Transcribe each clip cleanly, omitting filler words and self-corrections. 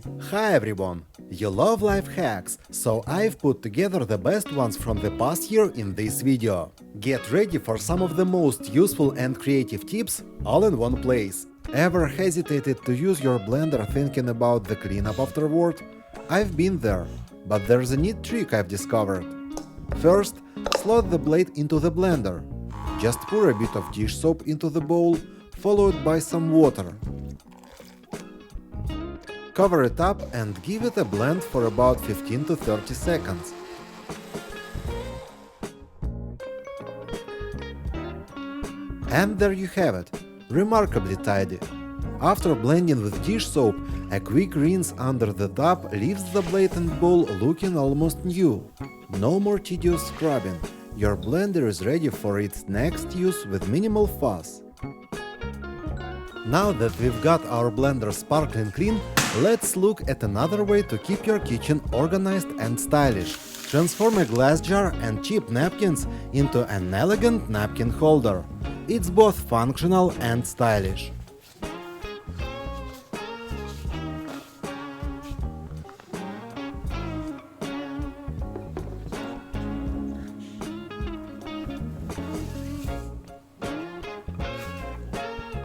Hi everyone! You love life hacks, so I've put together the best ones from the past year in this video. Get ready for some of the most useful and creative tips all in one place. Ever hesitated to use your blender thinking about the cleanup afterward? I've been there, but there's a neat trick I've discovered. First, slot the blade into the blender. Just pour a bit of dish soap into the bowl, followed by some water. Cover it up and give it a blend for about 15 to 30 seconds. And there you have it, remarkably tidy. After blending with dish soap, a quick rinse under the tub leaves the blade and bowl looking almost new. No more tedious scrubbing, your blender is ready for its next use with minimal fuss. Now that we've got our blender sparkling clean, let's look at another way to keep your kitchen organized and stylish. Transform a glass jar and cheap napkins into an elegant napkin holder. It's both functional and stylish.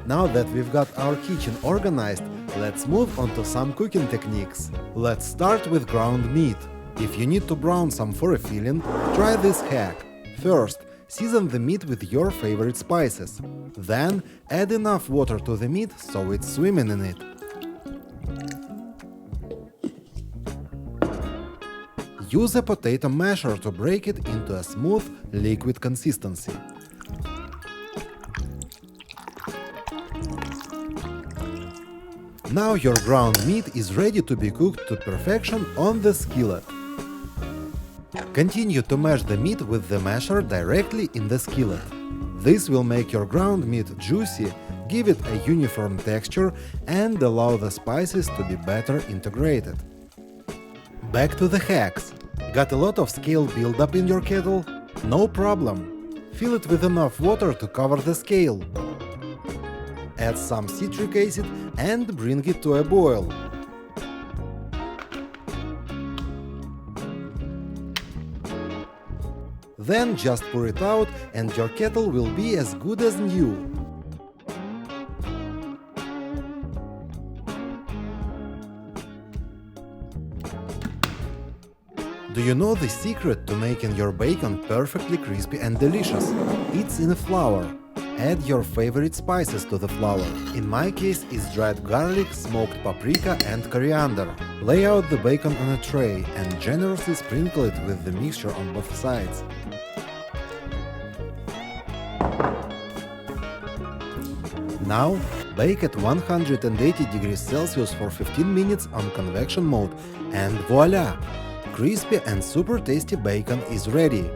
Now that we've got our kitchen organized, let's move on to some cooking techniques. Let's start with ground meat. If you need to brown some for a filling, try this hack. First, season the meat with your favorite spices. Then, add enough water to the meat so it's swimming in it. Use a potato masher to break it into a smooth, liquid consistency. Now your ground meat is ready to be cooked to perfection on the skillet. Continue to mash the meat with the masher directly in the skillet. This will make your ground meat juicy, give it a uniform texture, and allow the spices to be better integrated. Back to the hacks. Got a lot of scale buildup in your kettle? No problem. Fill it with enough water to cover the scale. Add some citric acid and bring it to a boil. Then just pour it out and your kettle will be as good as new. Do you know the secret to making your bacon perfectly crispy and delicious? It's in the flour. Add your favorite spices to the flour. In my case, it's dried garlic, smoked paprika and coriander. Lay out the bacon on a tray and generously sprinkle it with the mixture on both sides. Now, bake at 180 degrees Celsius for 15 minutes on convection mode and voila! Crispy and super tasty bacon is ready.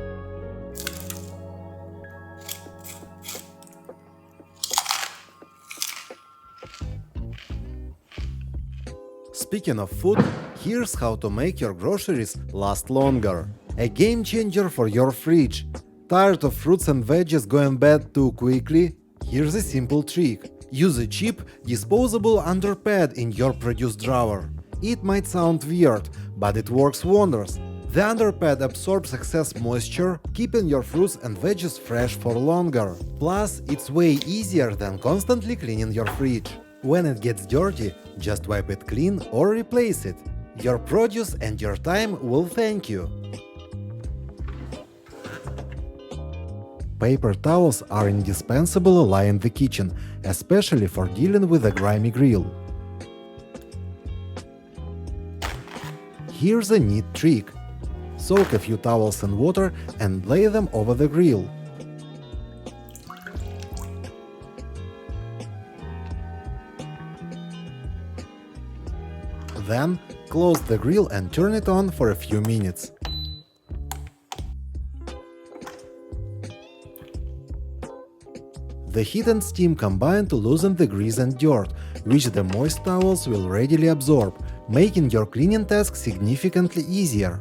Speaking of food, here's how to make your groceries last longer. A game changer for your fridge. Tired of fruits and veggies going bad too quickly? Here's a simple trick. Use a cheap, disposable underpad in your produce drawer. It might sound weird, but it works wonders. The underpad absorbs excess moisture, keeping your fruits and veggies fresh for longer. Plus, it's way easier than constantly cleaning your fridge. When it gets dirty, just wipe it clean or replace it. Your produce and your time will thank you. Paper towels are indispensable lie in the kitchen, especially for dealing with a grimy grill. Here's a neat trick. Soak a few towels in water and lay them over the grill. Then, close the grill and turn it on for a few minutes. The heat and steam combine to loosen the grease and dirt, which the moist towels will readily absorb, making your cleaning task significantly easier.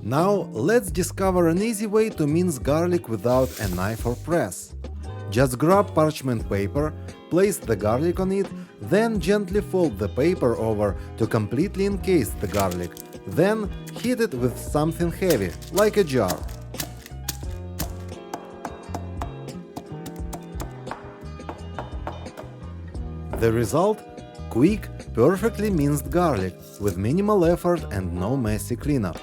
Now, let's discover an easy way to mince garlic without a knife or press. Just grab parchment paper, Place the garlic on it, then gently fold the paper over to completely encase the garlic. Then heat it with something heavy, like a jar. The result? Quick, perfectly minced garlic with minimal effort and no messy cleanup.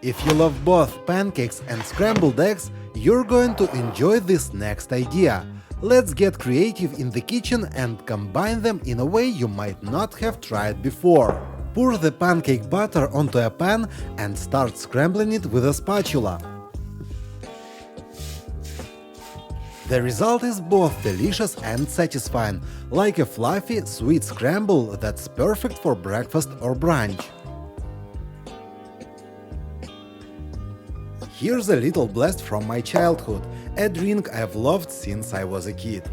If you love both pancakes and scrambled eggs, you're going to enjoy this next idea. Let's get creative in the kitchen and combine them in a way you might not have tried before. Pour the pancake batter onto a pan and start scrambling it with a spatula. The result is both delicious and satisfying, like a fluffy, sweet scramble that's perfect for breakfast or brunch. Here's a little blast from my childhood, a drink I've loved since I was a kid.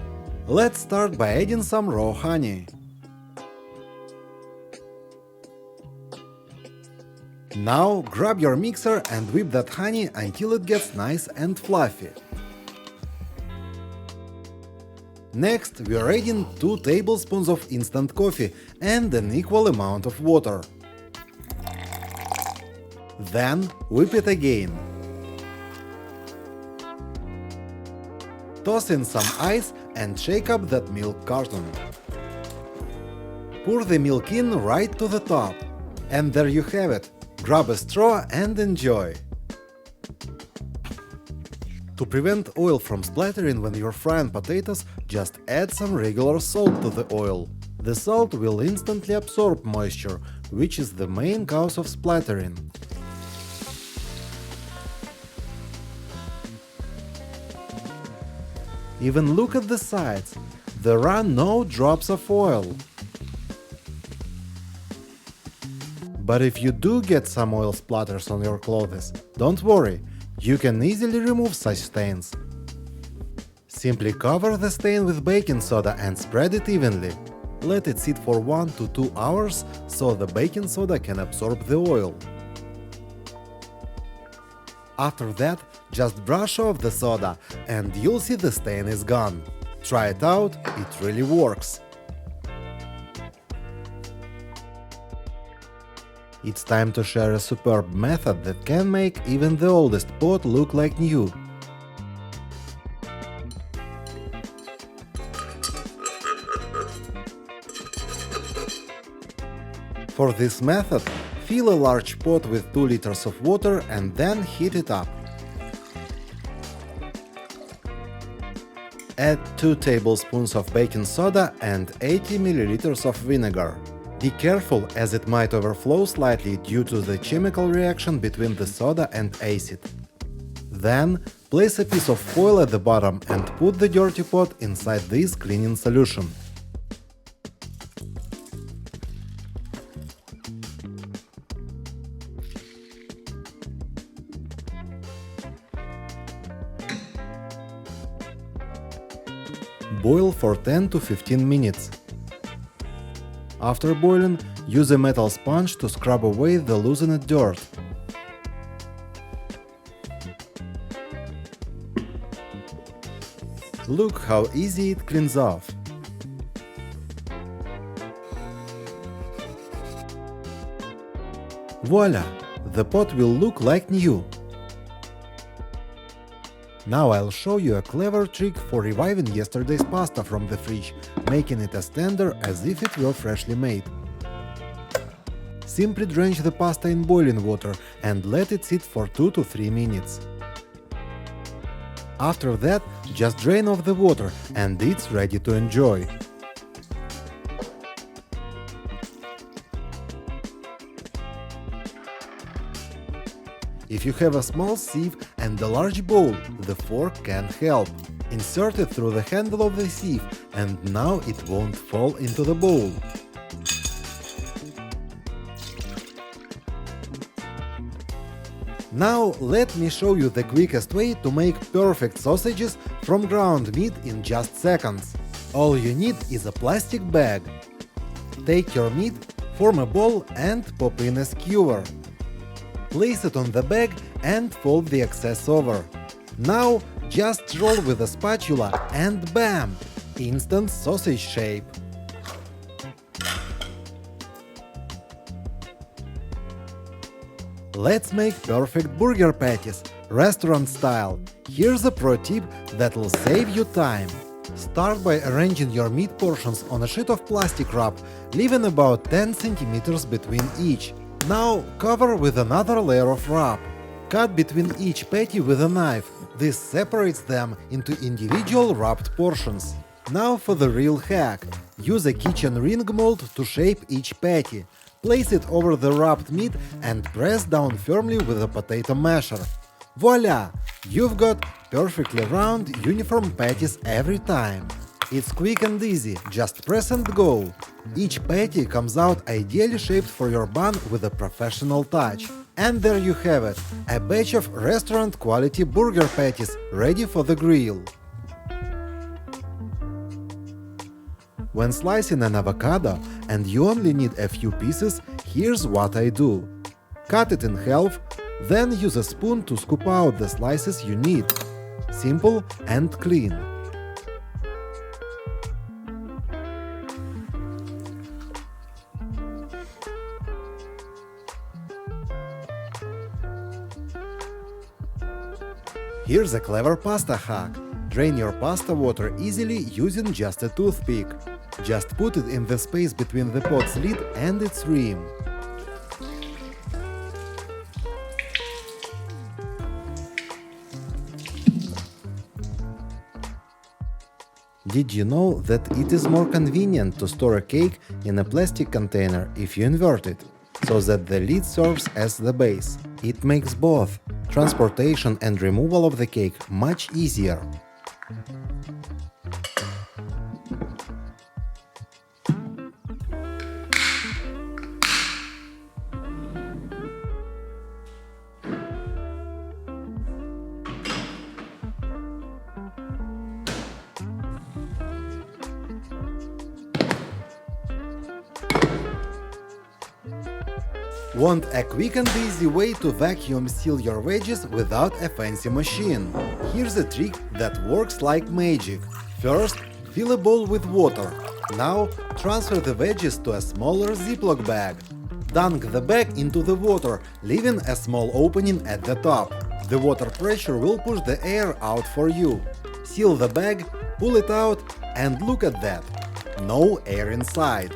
Let's start by adding some raw honey. Now grab your mixer and whip that honey until it gets nice and fluffy. Next, we are adding 2 tablespoons of instant coffee and an equal amount of water. Then whip it again. Toss in some ice and shake up that milk carton. Pour the milk in right to the top. And there you have it. Grab a straw and enjoy. To prevent oil from splattering when you're frying potatoes, just add some regular salt to the oil. The salt will instantly absorb moisture, which is the main cause of splattering. Even look at the sides. There are no drops of oil. But if you do get some oil splatters on your clothes, don't worry. You can easily remove such stains. Simply cover the stain with baking soda and spread it evenly. Let it sit for 1 to 2 hours so the baking soda can absorb the oil. After that, just brush off the soda and you'll see the stain is gone. Try it out, it really works. It's time to share a superb method that can make even the oldest pot look like new. For this method, fill a large pot with 2 liters of water and then heat it up. Add 2 tablespoons of baking soda and 80 milliliters of vinegar. Be careful, as it might overflow slightly due to the chemical reaction between the soda and acid. Then, place a piece of foil at the bottom and put the dirty pot inside this cleaning solution. Boil for 10 to 15 minutes. After boiling, use a metal sponge to scrub away the loosened dirt. Look how easy it cleans off. Voila! The pot will look like new. Now I'll show you a clever trick for reviving yesterday's pasta from the fridge, making it as tender as if it were freshly made. Simply drench the pasta in boiling water and let it sit for 2 to 3 minutes. After that, just drain off the water and it's ready to enjoy. If you have a small sieve and a large bowl, the fork can help. Insert it through the handle of the sieve and now it won't fall into the bowl. Now let me show you the quickest way to make perfect sausages from ground meat in just seconds. All you need is a plastic bag. Take your meat, form a ball and pop in a skewer. Place it on the bag and fold the excess over. Now Just roll with a spatula and bam! Instant sausage shape. Let's make perfect burger patties, restaurant style. Here's a pro tip that'll save you time. Start by arranging your meat portions on a sheet of plastic wrap, leaving about 10 cm between each. Now cover with another layer of wrap. Cut between each patty with a knife. This separates them into individual wrapped portions. Now for the real hack. Use a kitchen ring mold to shape each patty. Place it over the wrapped meat and press down firmly with a potato masher. Voila! You've got perfectly round, uniform patties every time. It's quick and easy, just press and go. Each patty comes out ideally shaped for your bun with a professional touch. And there you have it, a batch of restaurant quality burger patties ready for the grill. When slicing an avocado and you only need a few pieces, here's what I do. Cut it in half, then use a spoon to scoop out the slices you need. Simple and clean. Here's a clever pasta hack. Drain your pasta water easily using just a toothpick. Just put it in the space between the pot's lid and its rim. Did you know that it is more convenient to store a cake in a plastic container if you invert it, so that the lid serves as the base? It makes both transportation and removal of the cake much easier. Want a quick and easy way to vacuum seal your veggies without a fancy machine? Here's a trick that works like magic. First, fill a bowl with water. Now, transfer the veggies to a smaller Ziploc bag. Dunk the bag into the water, leaving a small opening at the top. The water pressure will push the air out for you. Seal the bag, pull it out, and look at that. No air inside.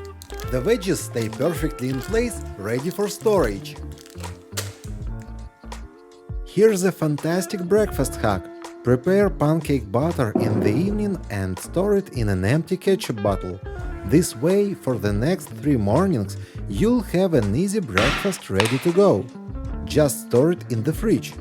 The veggies stay perfectly in place, ready for storage. Here's a fantastic breakfast hack. Prepare pancake batter in the evening and store it in an empty ketchup bottle. This way, for the next 3 mornings, you'll have an easy breakfast ready to go. Just store it in the fridge.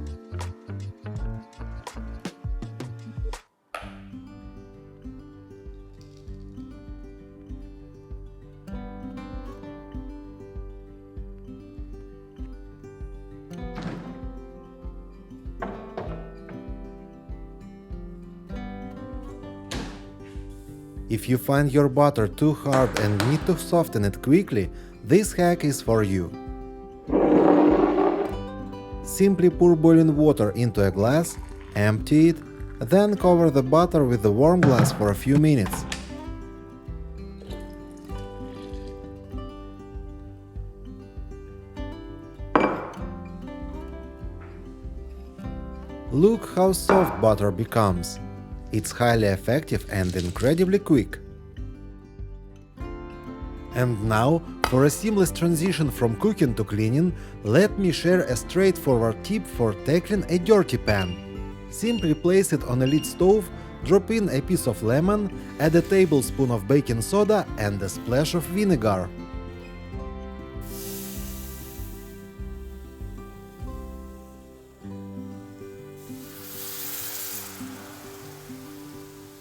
If you find your butter too hard and need to soften it quickly, this hack is for you. Simply pour boiling water into a glass, empty it, then cover the butter with the warm glass for a few minutes. Look how soft butter becomes. It's highly effective and incredibly quick. And now, for a seamless transition from cooking to cleaning, let me share a straightforward tip for tackling a dirty pan. Simply place it on a lit stove, drop in a piece of lemon, add a tablespoon of baking soda and a splash of vinegar.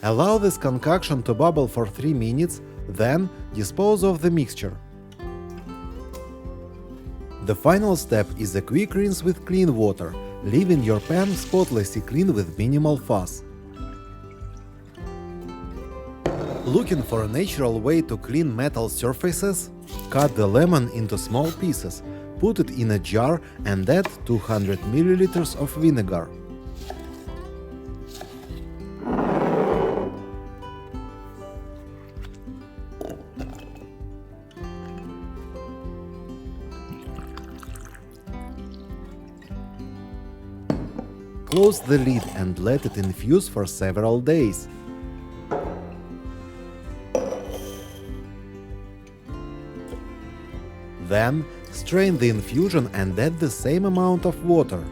Allow this concoction to bubble for 3 minutes, then dispose of the mixture. The final step is a quick rinse with clean water, leaving your pan spotlessly clean with minimal fuss. Looking for a natural way to clean metal surfaces? Cut the lemon into small pieces, put it in a jar and add 200 ml of vinegar. Close the lid and let it infuse for several days. Then, strain the infusion and add the same amount of water.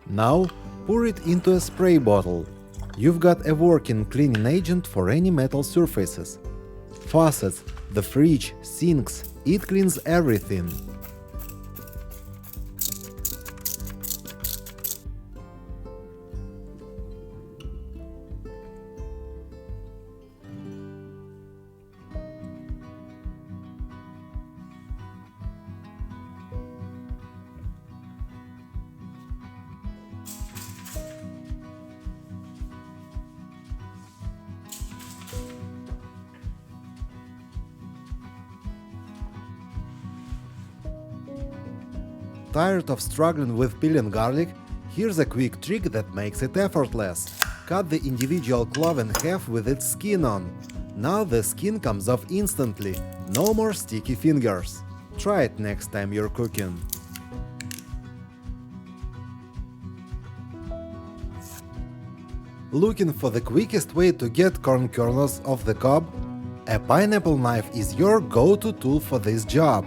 Now, pour it into a spray bottle. You've got a working cleaning agent for any metal surfaces. Faucets, the fridge, sinks, it cleans everything. Tired of struggling with peeling garlic? Here's a quick trick that makes it effortless. Cut the individual clove in half with its skin on. Now the skin comes off instantly, no more sticky fingers. Try it next time you're cooking. Looking for the quickest way to get corn kernels off the cob? A pineapple knife is your go-to tool for this job.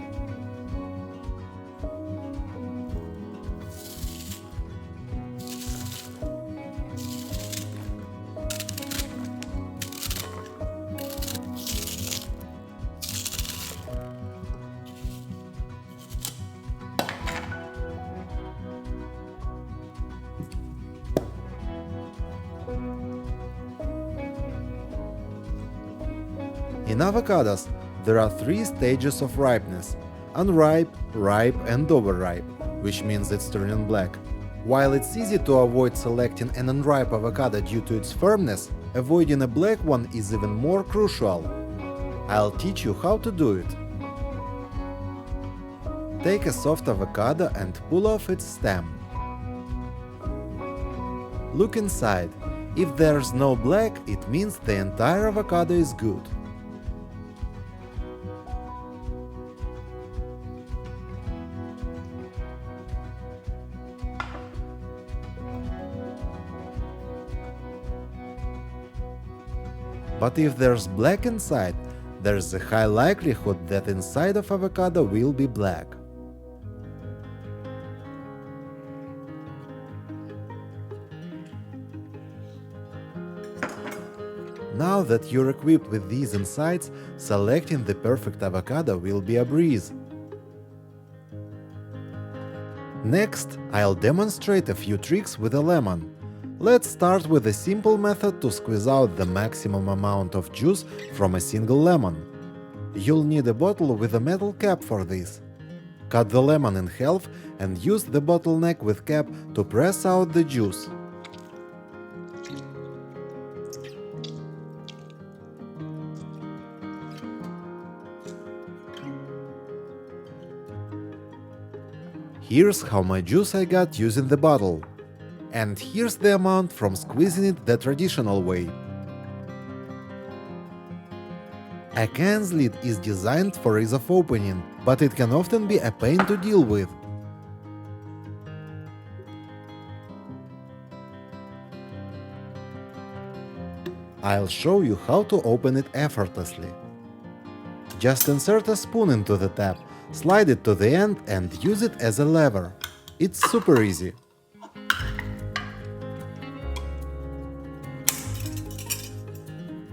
In avocados, there are 3 stages of ripeness: unripe, ripe and overripe, which means it's turning black. While it's easy to avoid selecting an unripe avocado due to its firmness, avoiding a black one is even more crucial. I'll teach you how to do it. Take a soft avocado and pull off its stem. Look inside. If there's no black, it means the entire avocado is good. But if there's black inside, there's a high likelihood that inside of avocado will be black. Now that you're equipped with these insights, selecting the perfect avocado will be a breeze. Next, I'll demonstrate a few tricks with a lemon. Let's start with a simple method to squeeze out the maximum amount of juice from a single lemon. You'll need a bottle with a metal cap for this. Cut the lemon in half and use the bottleneck with cap to press out the juice. Here's how much juice I got using the bottle. And here's the amount from squeezing it the traditional way. A can's lid is designed for ease of opening, but it can often be a pain to deal with. I'll show you how to open it effortlessly. Just insert a spoon into the tap, slide it to the end and use it as a lever. It's super easy.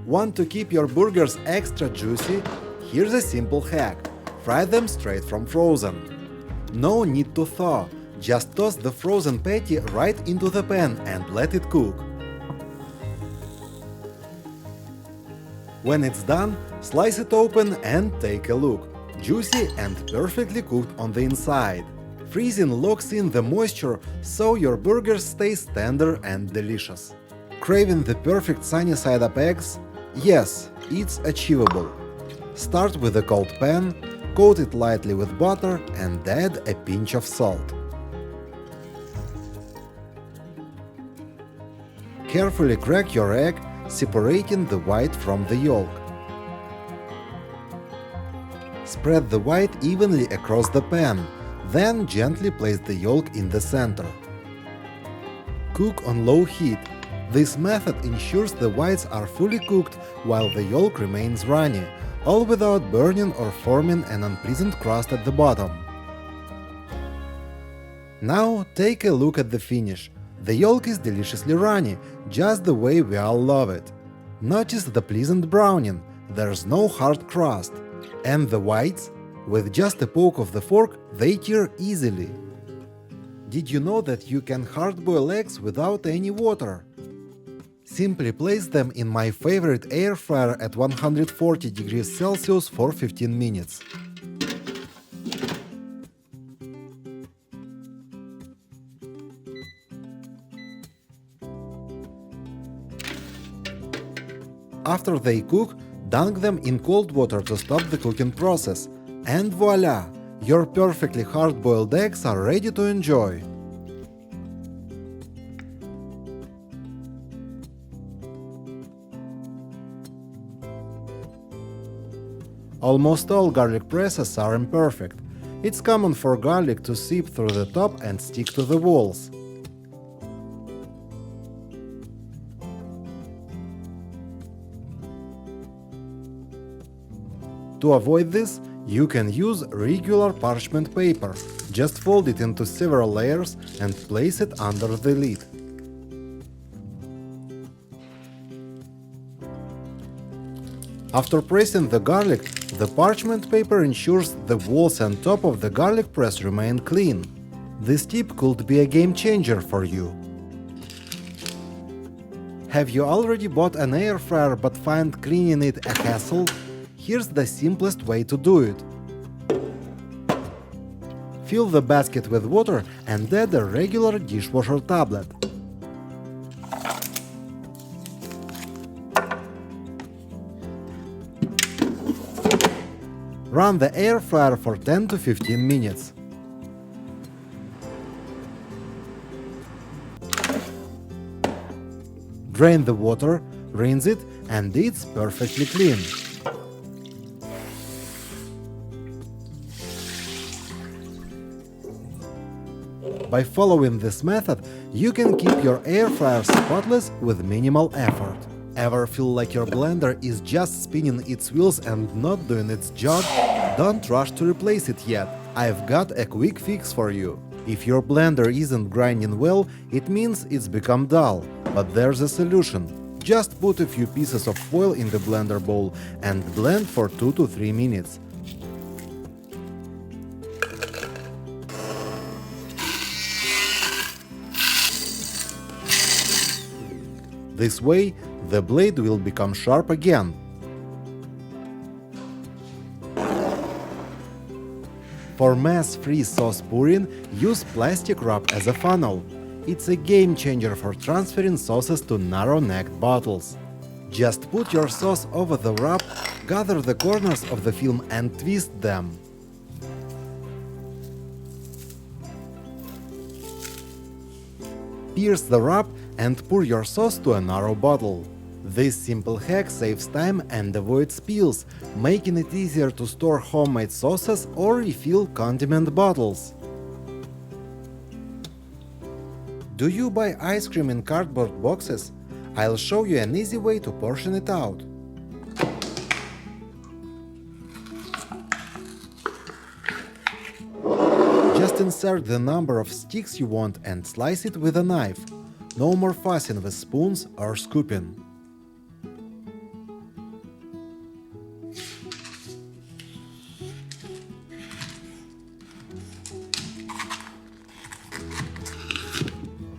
Want to keep your burgers extra juicy? Here's a simple hack. Fry them straight from frozen. No need to thaw, just toss the frozen patty right into the pan and let it cook. When it's done, slice it open and take a look. Juicy and perfectly cooked on the inside. Freezing locks in the moisture, so your burger stays tender and delicious. Craving the perfect sunny side up eggs? Yes, it's achievable. Start with a cold pan, coat it lightly with butter and add a pinch of salt. Carefully crack your egg, separating the white from the yolk. Spread the white evenly across the pan, then gently place the yolk in the center. Cook on low heat. This method ensures the whites are fully cooked while the yolk remains runny, all without burning or forming an unpleasant crust at the bottom. Now take a look at the finish. The yolk is deliciously runny, just the way we all love it. Notice the pleasant browning, there's no hard crust. And the whites? With just a poke of the fork, they tear easily. Did you know that you can hard-boil eggs without any water? Simply place them in my favorite air fryer at 140 degrees Celsius for 15 minutes. After they cook, dunk them in cold water to stop the cooking process. And voila! Your perfectly hard-boiled eggs are ready to enjoy. Almost all garlic presses are imperfect. It's common for garlic to seep through the top and stick to the walls. To avoid this, you can use regular parchment paper. Just fold it into several layers and place it under the lid. After pressing the garlic, the parchment paper ensures the walls and top of the garlic press remain clean. This tip could be a game changer for you. Have you already bought an air fryer but find cleaning it a hassle? Here's the simplest way to do it. Fill the basket with water and add a regular dishwasher tablet. Run the air fryer for 10 to 15 minutes. Drain the water, rinse it, and it's perfectly clean. By following this method, you can keep your air fryer spotless with minimal effort. Ever feel like your blender is just spinning its wheels and not doing its job? Don't rush to replace it yet. I've got a quick fix for you. If your blender isn't grinding well, it means it's become dull. But there's a solution. Just put a few pieces of foil in the blender bowl and blend for 2 to 3 minutes. This way, the blade will become sharp again. For mess-free sauce pouring, use plastic wrap as a funnel. It's a game changer for transferring sauces to narrow-necked bottles. Just put your sauce over the wrap, gather the corners of the film and twist them. Pierce the wrap and pour your sauce to a narrow bottle. This simple hack saves time and avoids spills, making it easier to store homemade sauces or refill condiment bottles. Do you buy ice cream in cardboard boxes? I'll show you an easy way to portion it out. Just insert the number of sticks you want and slice it with a knife. No more fussing with spoons or scooping.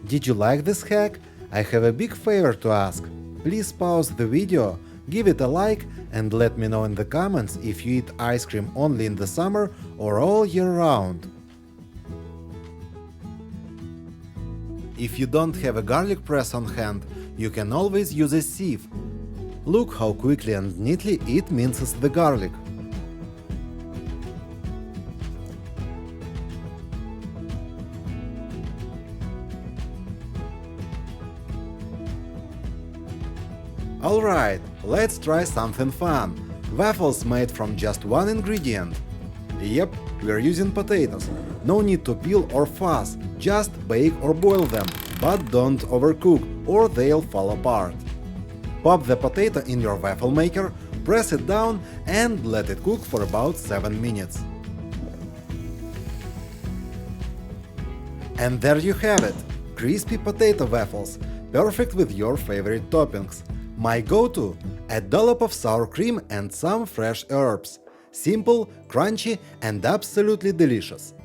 Did you like this hack? I have a big favor to ask. Please pause the video, give it a like, and let me know in the comments if you eat ice cream only in the summer or all year round. If you don't have a garlic press on hand, you can always use a sieve. Look how quickly and neatly it minces the garlic. Alright, let's try something fun. Waffles made from just one ingredient. Yep, we're using potatoes. No need to peel or fuss, just bake or boil them, but don't overcook or they'll fall apart. Pop the potato in your waffle maker, press it down and let it cook for about 7 minutes. And there you have it! Crispy potato waffles, perfect with your favorite toppings. My go-to: a dollop of sour cream and some fresh herbs. Simple, crunchy, and absolutely delicious.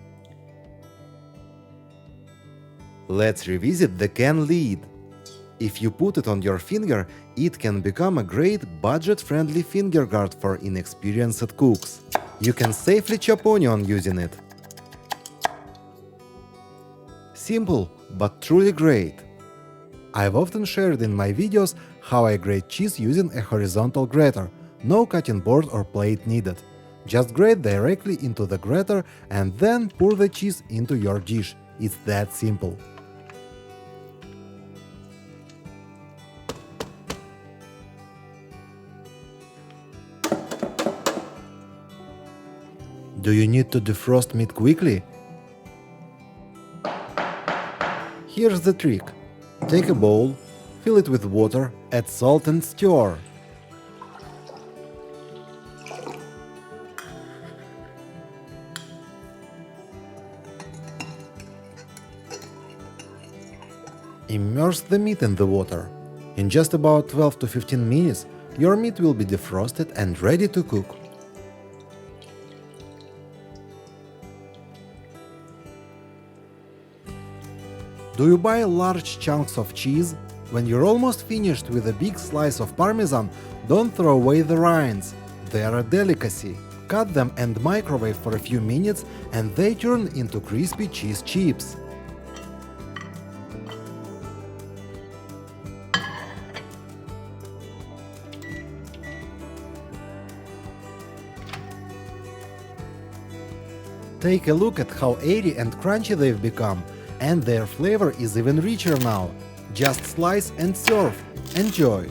Let's revisit the can lid. If you put it on your finger, it can become a great budget-friendly finger guard for inexperienced cooks. You can safely chop onion using it. Simple, but truly great. I've often shared in my videos how I grate cheese using a horizontal grater. No cutting board or plate needed. Just grate directly into the grater and then pour the cheese into your dish. It's that simple. Do you need to defrost meat quickly? Here's the trick. Take a bowl, fill it with water, add salt and stir. Immerse the meat in the water. In just about 12 to 15 minutes, your meat will be defrosted and ready to cook. Do you buy large chunks of cheese? When you're almost finished with a big slice of Parmesan, don't throw away the rinds. They are a delicacy. Cut them and microwave for a few minutes and they turn into crispy cheese chips. Take a look at how airy and crunchy they've become, and their flavor is even richer now. Just slice and serve. Enjoy!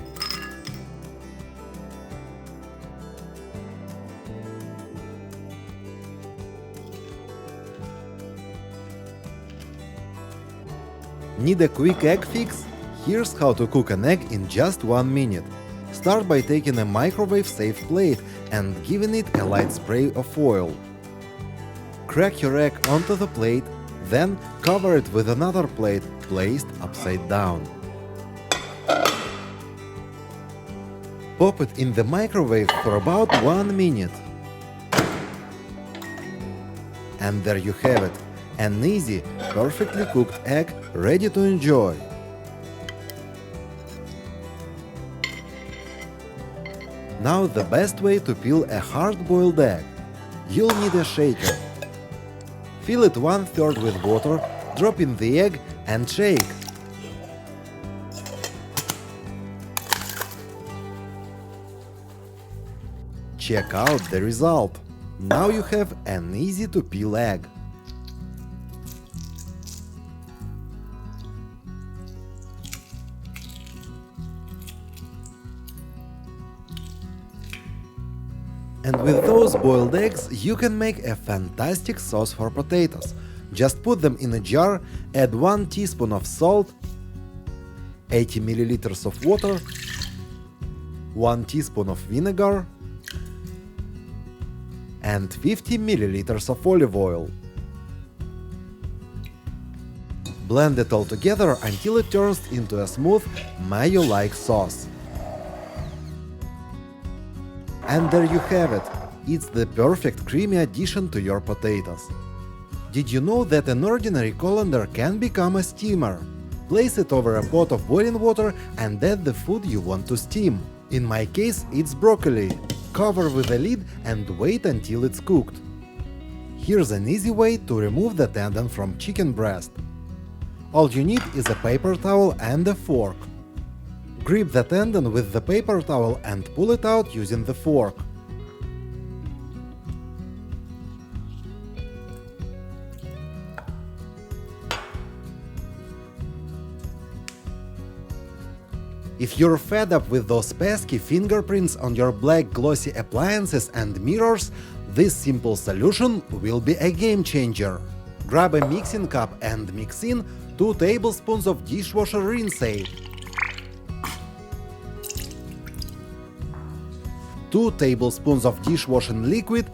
Need a quick egg fix? Here's how to cook an egg in just 1 minute. Start by taking a microwave-safe plate and giving it a light spray of oil. Crack your egg onto the plate, then cover it with another plate placed upside down. Pop it in the microwave for about 1 minute. And there you have it, an easy, perfectly cooked egg ready to enjoy. Now the best way to peel a hard-boiled egg. You'll need a shaker. Fill it 1/3 with water, drop in the egg and shake. Check out the result. Now you have an easy-to-peel egg. And with those boiled eggs, you can make a fantastic sauce for potatoes. Just put them in a jar, add 1 teaspoon of salt, 80 milliliters of water, 1 teaspoon of vinegar, and 50 milliliters of olive oil. Blend it all together until it turns into a smooth, mayo-like sauce. And there you have it. It's the perfect creamy addition to your potatoes. Did you know that an ordinary colander can become a steamer? Place it over a pot of boiling water and add the food you want to steam. In my case, it's broccoli. Cover with a lid and wait until it's cooked. Here's an easy way to remove the tendon from chicken breast. All you need is a paper towel and a fork. Grip the tendon with the paper towel and pull it out using the fork. If you're fed up with those pesky fingerprints on your black glossy appliances and mirrors, this simple solution will be a game changer. Grab a mixing cup and mix in 2 tablespoons of dishwasher rinse aid, 2 tablespoons of dishwashing liquid,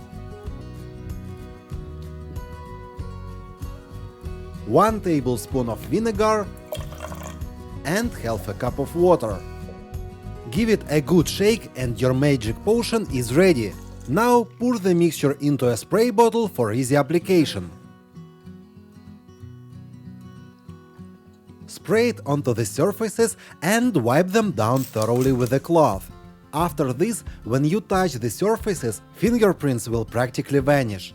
1 tablespoon of vinegar, and half a cup of water. Give it a good shake and your magic potion is ready. Now pour the mixture into a spray bottle for easy application. Spray it onto the surfaces and wipe them down thoroughly with a cloth. After this, when you touch the surfaces, fingerprints will practically vanish.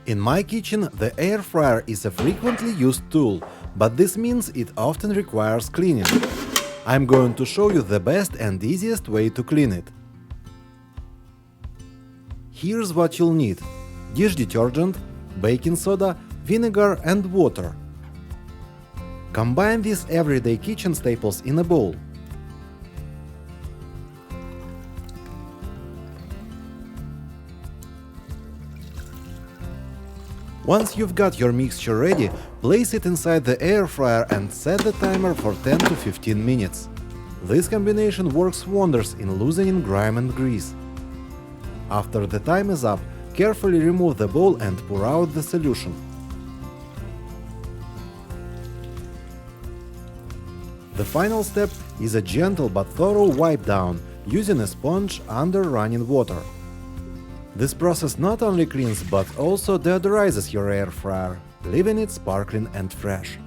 In my kitchen, the air fryer is a frequently used tool, but this means it often requires cleaning. I'm going to show you the best and easiest way to clean it. Here's what you'll need: dish detergent, baking soda, vinegar and water. Combine these everyday kitchen staples in a bowl. Once you've got your mixture ready, place it inside the air fryer and set the timer for 10 to 15 minutes. This combination works wonders in loosening grime and grease. After the time is up, carefully remove the bowl and pour out the solution. The final step is a gentle but thorough wipe down using a sponge under running water. This process not only cleans but also deodorizes your air fryer, leaving it sparkling and fresh.